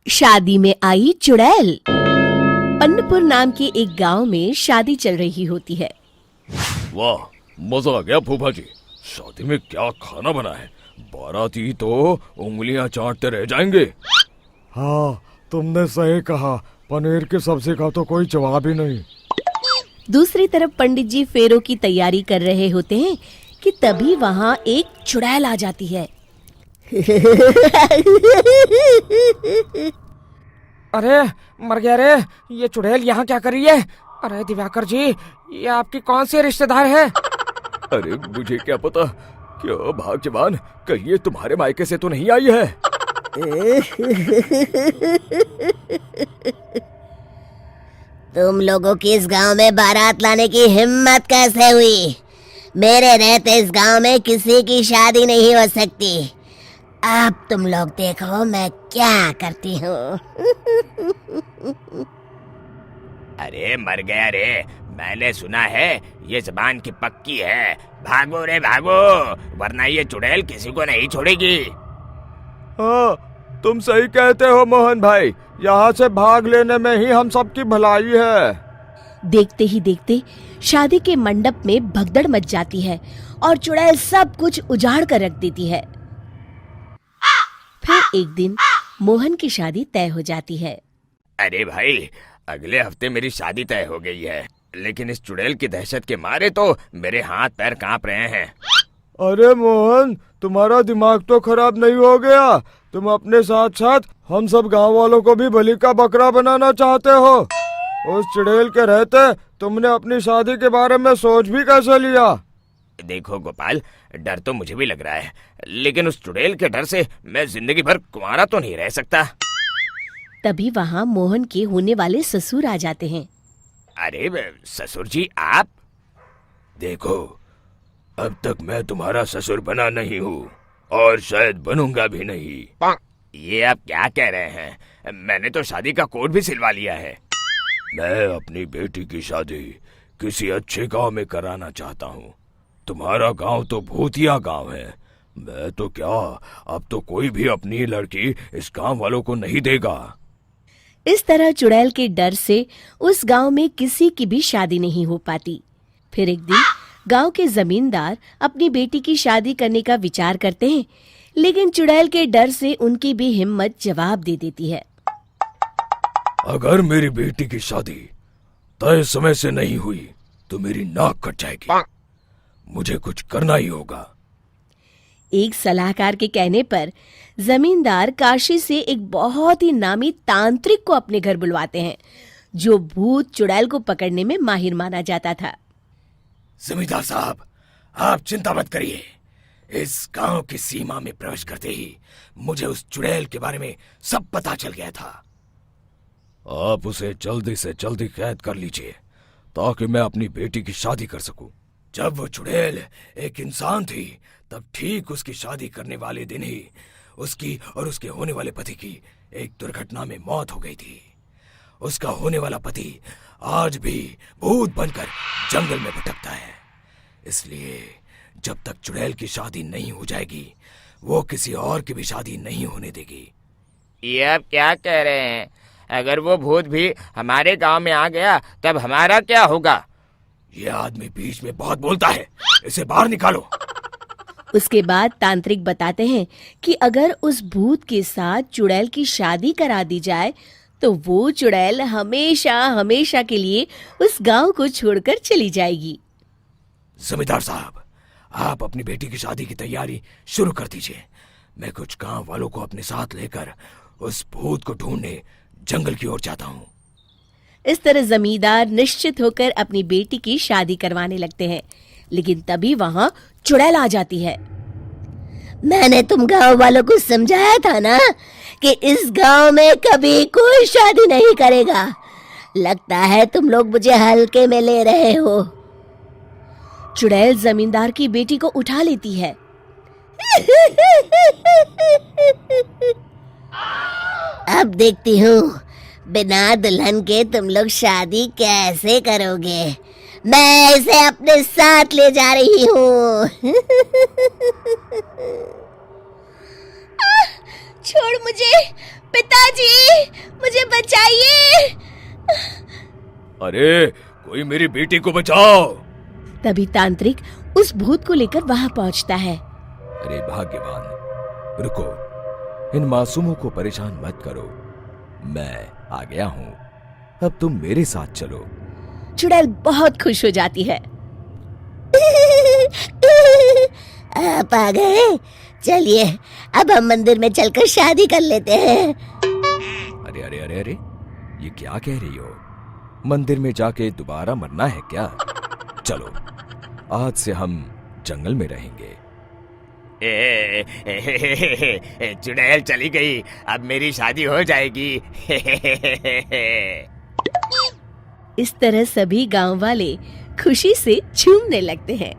शादी में आई चुड़ैल। अन्नपुर नाम के एक गांव में शादी चल रही होती है। वाह, मजा आ गया फूफा जी। शादी में क्या खाना बना है, बाराती तो उंगलियां चाटते रह जाएंगे। हाँ, तुमने सही कहा, पनीर की सब्जी का तो कोई जवाब ही नहीं। दूसरी तरफ पंडित जी फेरों की तैयारी कर रहे होते हैं कि तभी वहाँ एक चुड़ैल आ जाती है। अरे मर गया रे, ये चुड़ैल यहाँ क्या कर रही है? अरे दिवाकर जी, ये आपकी कौन सी रिश्तेदार है? अरे मुझे क्या पता, क्या भाग्यवान, कहीं ये तुम्हारे मायके से तो नहीं आई है। तुम लोगों की इस गांव में बारात लाने की हिम्मत कैसे हुई? मेरे रहते इस गांव में किसी की शादी नहीं हो सकती। अब तुम लोग देखो मैं क्या करती हूँ। अरे मर गया रे, मैंने सुना है ये जबान की पक्की है। भागो रे भागो, वरना ये चुड़ैल किसी को नहीं छोड़ेगी। हाँ, तुम सही कहते हो मोहन भाई, यहाँ से भाग लेने में ही हम सबकी भलाई है। देखते ही देखते शादी के मंडप में भगदड़ मच जाती है और चुड़ैल सब कुछ उजाड़ कर रख देती है। फिर एक दिन मोहन की शादी तय हो जाती है। अरे भाई, अगले हफ्ते मेरी शादी तय हो गई है, लेकिन इस चुड़ैल की दहशत के मारे तो मेरे हाथ पैर कांप रहे हैं। अरे मोहन, तुम्हारा दिमाग तो खराब नहीं हो गया? तुम अपने साथ साथ हम सब गांव वालों को भी बलि का बकरा बनाना चाहते हो? उस चुड़ैल के रहते तुमने अपनी शादी के बारे में सोच भी कैसे लिया? देखो गोपाल, डर तो मुझे भी लग रहा है, लेकिन उस चुड़ैल के डर से मैं जिंदगी भर कुंवारा तो नहीं रह सकता। तभी वहाँ मोहन के होने वाले ससुर आ जाते हैं। अरे ससुर जी, आप? देखो, अब तक मैं तुम्हारा ससुर बना नहीं हूँ और शायद बनूंगा भी नहीं। ये आप क्या कह रहे हैं? मैंने तो शादी का कोड भी सिलवा लिया है। मैं अपनी बेटी की शादी किसी अच्छे गांव में कराना चाहता हूँ। तुम्हारा गांव तो भूतिया गांव है। मैं तो क्या, अब तो कोई भी अपनी लड़की इस गांव वालों को नहीं देगा। इस तरह चुड़ैल के डर से उस गांव में किसी की भी शादी नहीं हो पाती। फिर एक दिन गांव के जमींदार अपनी बेटी की शादी करने का विचार करते हैं, लेकिन चुड़ैल के डर से उनकी भी हिम्मत जवाब दे देती है। अगर मेरी बेटी की शादी तय समय से नहीं हुई तो मेरी नाक कट जाएगी। मुझे कुछ करना ही होगा। एक सलाहकार के कहने पर जमींदार काशी से एक बहुत ही नामी तांत्रिक को अपने घर बुलवाते हैं, जो भूत चुड़ैल को पकड़ने में माहिर माना जाता था। जमींदार साहब, आप चिंता मत करिए। इस गांव की सीमा में प्रवेश करते ही मुझे उस चुड़ैल के बारे में सब पता चल गया था। आप उसे जल्दी से जल्दी कैद कर लीजिए ताकि मैं अपनी बेटी की शादी कर सकूं। जब वो चुड़ैल एक इंसान थी, तब ठीक उसकी शादी करने वाले दिन ही उसकी और उसके होने वाले पति की एक दुर्घटना में मौत हो गई थी। उसका होने वाला पति आज भी भूत बनकर जंगल में भटकता है। इसलिए जब तक चुड़ैल की शादी नहीं हो जाएगी, वो किसी और की भी शादी नहीं होने देगी। ये आप क्या कह रहे हैं? अगर वो भूत भी हमारे गांव में आ गया तब हमारा क्या होगा? ये आदमी बीच में बहुत बोलता है, इसे बाहर निकालो। उसके बाद तांत्रिक बताते हैं कि अगर उस भूत के साथ चुड़ैल की शादी करा दी जाए तो वो चुड़ैल हमेशा हमेशा के लिए उस गांव को छोड़कर चली जाएगी। जमींदार साहब, आप अपनी बेटी की शादी की तैयारी शुरू कर दीजिए। मैं कुछ गांव वालों को अपने साथ लेकर उस भूत को ढूंढने जंगल की ओर जाता हूँ। इस तरह जमींदार निश्चित होकर अपनी बेटी की शादी करवाने लगते हैं, लेकिन तभी वहाँ चुड़ैल आ जाती है। मैंने तुम गांव वालों को समझाया था ना कि इस गांव में कभी कोई शादी नहीं करेगा। लगता है तुम लोग मुझे हल्के में ले रहे हो। चुड़ैल जमींदार की बेटी को उठा लेती है। अब देखती हूँ बिना दुल्हन के तुम लोग शादी कैसे करोगे। मैं इसे अपने साथ ले जा रही हूँ। छोड़ मुझे, पिताजी, मुझे बचाइए। अरे कोई मेरी बेटी को बचाओ। तभी तांत्रिक उस भूत को लेकर वहां पहुंचता है। अरे भाग्यवान, रुको, इन मासूमों को परेशान मत करो, मैं आ गया हूँ, अब तुम मेरे साथ चलो। चुड़ैल बहुत खुश हो जाती है। आप आ गए, चलिए अब हम मंदिर में चलकर शादी कर लेते हैं। अरे अरे अरे अरे, ये क्या कह रही हो? मंदिर में जाके दोबारा मरना है क्या? चलो, आज से हम जंगल में रहेंगे। चुड़ैल चली गई, अब मेरी शादी हो जाएगी। इस तरह सभी गांव वाले खुशी से झूमने लगते हैं।